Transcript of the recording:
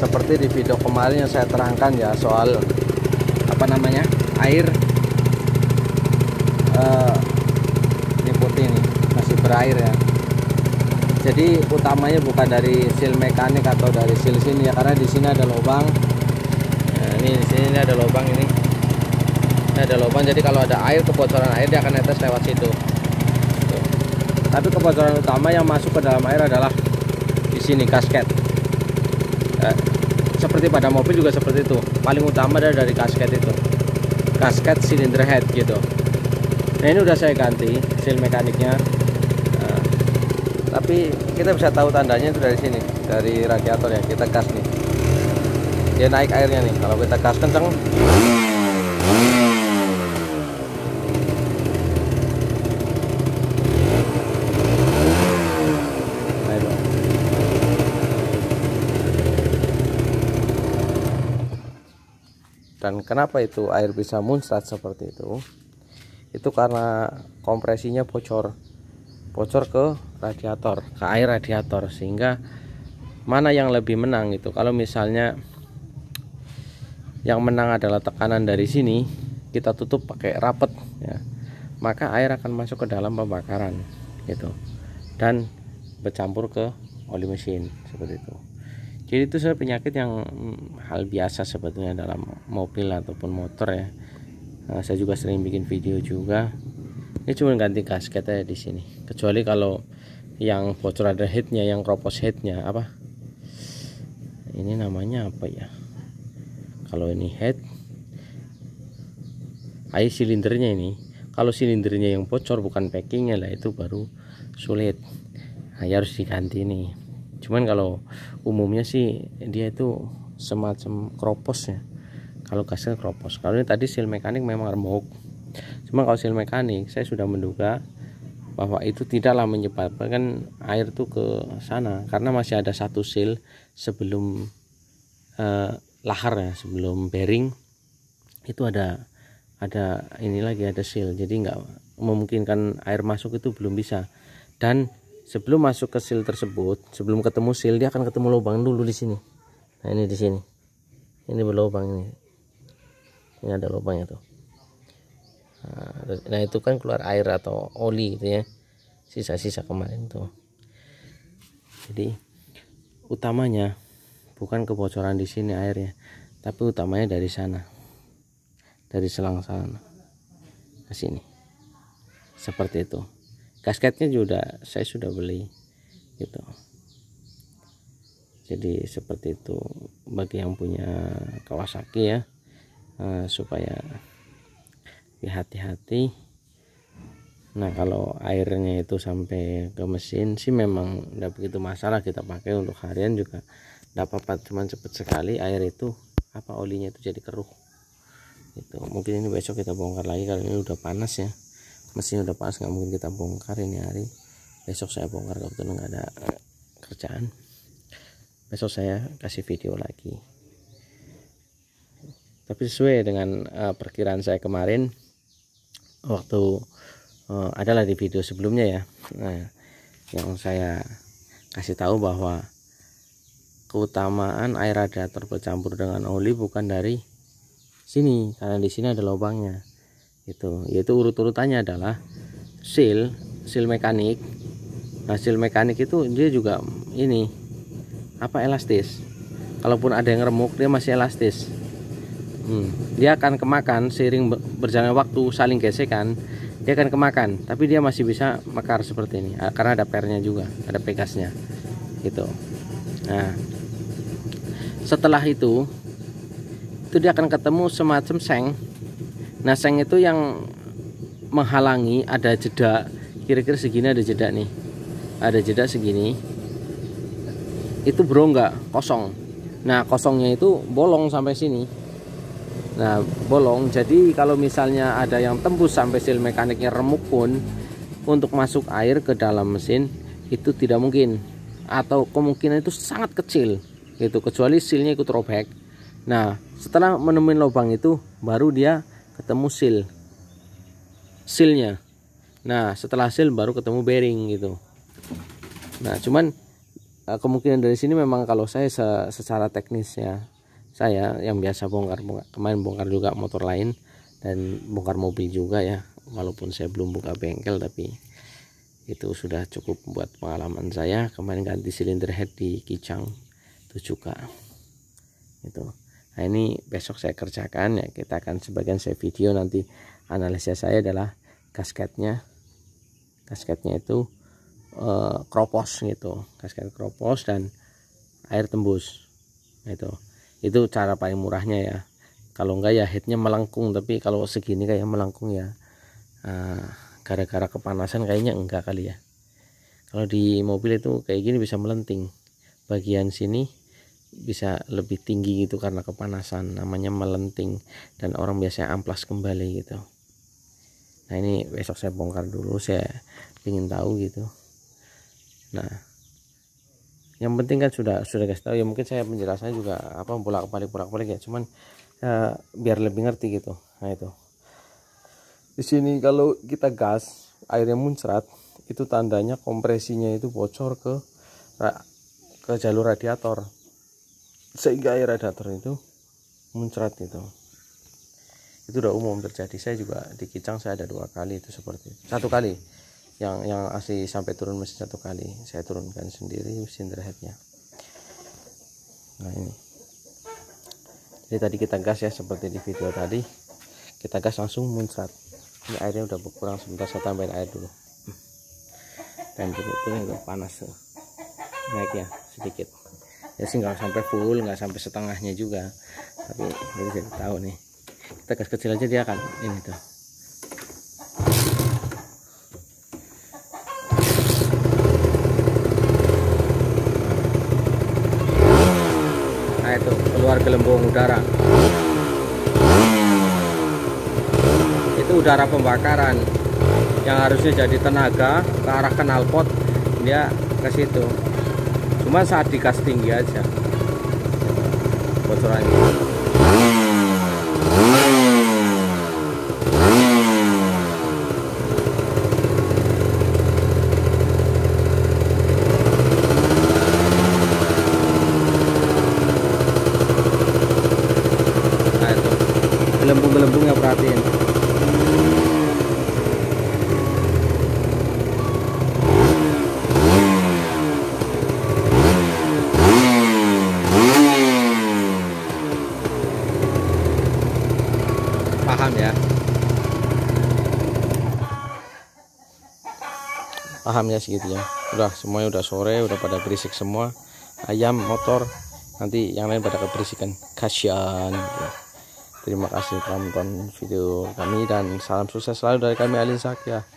seperti di video kemarin yang saya terangkan ya, soal apa namanya, air ini putih nih, masih berair ya. Jadi utamanya bukan dari seal mekanik atau dari seal sini ya, karena di sini ada lubang. Nah, ini di sini ada lubang ini. Ini ada lubang, jadi kalau ada air, kebocoran air dia akan netes lewat situ. Tuh. Tapi kebocoran utama yang masuk ke dalam air adalah di sini, kasket. Seperti pada mobil juga seperti itu. Paling utama adalah dari kasket itu. Kasket cylinder head gitu. Nah, ini udah saya ganti seal mekaniknya. Tapi kita bisa tahu tandanya itu dari sini, dari radiator ya. Kita gas nih, dia naik airnya nih. Kalau kita gas kenceng, nah itu. Dan kenapa itu air bisa muncrat seperti itu? Itu karena kompresinya bocor ke radiator, ke air radiator, sehingga mana yang lebih menang itu. Kalau misalnya yang menang adalah tekanan dari sini, kita tutup pakai rapet ya, maka air akan masuk ke dalam pembakaran gitu dan bercampur ke oli mesin seperti itu. Jadi itu sebenarnya penyakit yang hal biasa sebetulnya dalam mobil ataupun motor ya. Nah, saya juga sering bikin video juga. Ini cuma ganti gasket aja di sini. Kecuali kalau yang bocor ada headnya, yang kropos headnya apa? Ini namanya apa ya? Kalau ini head, air silindernya ini. Kalau silindernya yang bocor bukan packingnya lah, itu baru sulit. Nah, ya harus diganti nih. Cuman kalau umumnya sih dia itu semacam kropos ya. Kalau gasnya kropos. Kalau ini tadi seal mekanik memang remuk. Cuma kalau seal mekanik saya sudah menduga bahwa itu tidaklah menyebabkan air tuh ke sana, karena masih ada satu seal sebelum lahar ya, sebelum bearing itu ada ini lagi, ada seal. Jadi nggak memungkinkan air masuk, itu belum bisa. Dan sebelum masuk ke seal tersebut, sebelum ketemu seal, dia akan ketemu lubang dulu di sini. Nah, ini di sini. Ini berlubang ini. Ini ada lubangnya tuh. Nah, itu kan keluar air atau oli gitu ya, sisa-sisa kemarin tuh. Jadi utamanya bukan kebocoran di sini airnya, tapi utamanya dari sana, dari selang sana ke sini seperti itu. Gasketnya juga saya sudah beli gitu. Jadi seperti itu bagi yang punya Kawasaki ya, supaya hati-hati. Nah, kalau airnya itu sampai ke mesin sih memang tidak begitu masalah, kita pakai untuk harian juga tidak apa-apa. Cuman cepet sekali air itu apa, olinya itu jadi keruh gitu. Mungkin ini besok kita bongkar lagi, kalau ini udah panas ya, mesin udah panas, nggak mungkin kita bongkar ini hari. Besok saya bongkar, kebetulan nggak ada kerjaan. Besok saya kasih video lagi. Tapi sesuai dengan perkiraan saya kemarin waktu adalah di video sebelumnya ya. Nah, yang saya kasih tahu bahwa keutamaan air radiator bercampur dengan oli bukan dari sini, karena di sini ada lubangnya. Yaitu urut-urutannya adalah seal mekanik. Nah, seal mekanik itu dia juga ini apa, elastis. Kalaupun ada yang remuk, dia masih elastis. Dia akan kemakan seiring berjalannya waktu, saling gesekan, dia akan kemakan, tapi dia masih bisa mekar seperti ini karena ada pernya juga, ada pegasnya gitu. Nah, setelah itu dia akan ketemu semacam seng. Nah, seng itu yang menghalangi, ada jeda kira-kira segini, ada jeda nih, ada jeda segini, itu berongga kosong. Nah, kosongnya itu bolong sampai sini. Nah, bolong. Jadi kalau misalnya ada yang tembus sampai seal mekaniknya remuk pun, untuk masuk air ke dalam mesin itu tidak mungkin, atau kemungkinan itu sangat kecil gitu, kecuali sealnya ikut robek. Nah, setelah menemukan lubang itu baru dia ketemu sealnya. Nah, setelah seal baru ketemu bearing gitu. Nah, cuman kemungkinan dari sini memang kalau saya secara teknisnya, saya yang biasa kemarin bongkar juga motor lain dan bongkar mobil juga ya, walaupun saya belum buka bengkel, tapi itu sudah cukup buat pengalaman saya. Kemarin ganti silinder head di Kijang 7K itu. Nah ini besok saya kerjakan ya, kita akan sebagian saya video. Nanti analisa saya adalah kasketnya itu kropos gitu, kasket kropos dan air tembus. Itu cara paling murahnya ya. Kalau enggak ya headnya melengkung, tapi kalau segini kayak melengkung ya gara-gara kepanasan kayaknya enggak kali ya. Kalau di mobil itu kayak gini bisa melenting, bagian sini bisa lebih tinggi gitu karena kepanasan, namanya melenting, dan orang biasanya amplas kembali gitu. Nah ini besok saya bongkar dulu, saya ingin tahu gitu. Nah yang penting kan sudah kasih tahu ya, mungkin saya penjelasannya juga bolak-balik ya, cuman biar lebih ngerti gitu. Nah itu di sini kalau kita gas airnya muncrat, itu tandanya kompresinya itu bocor ke jalur radiator, sehingga air radiator itu muncrat itu udah umum terjadi. Saya juga di Kijang saya ada 2 kali itu seperti itu. 1 kali yang asli sampai turun mesin, 1 kali saya turunkan sendiri mesin headnya. Nah ini jadi tadi kita gas ya, seperti di video tadi kita gas langsung muncrat. Ini airnya udah berkurang, sebentar saya tambahin air dulu. Dan betul itu panas tuh, naik ya sedikit ya sih, nggak sampai full, nggak sampai setengahnya juga, tapi ini jadi tahu nih, kita gas kecil aja dia akan ini tuh. Nah itu keluar gelembung udara, itu udara pembakaran yang harusnya jadi tenaga ke arah knalpot, dia ke situ. Cuma saat digas tinggi aja bocorannya. Nah itu gelembung-gelembungnya, perhatiin. Paham ya segitunya. Udah semuanya udah sore, udah pada berisik semua, ayam, motor, nanti yang lain pada keberisikan, kasihan. Terima kasih telah menonton video kami dan salam sukses selalu dari kami Alin Sakya.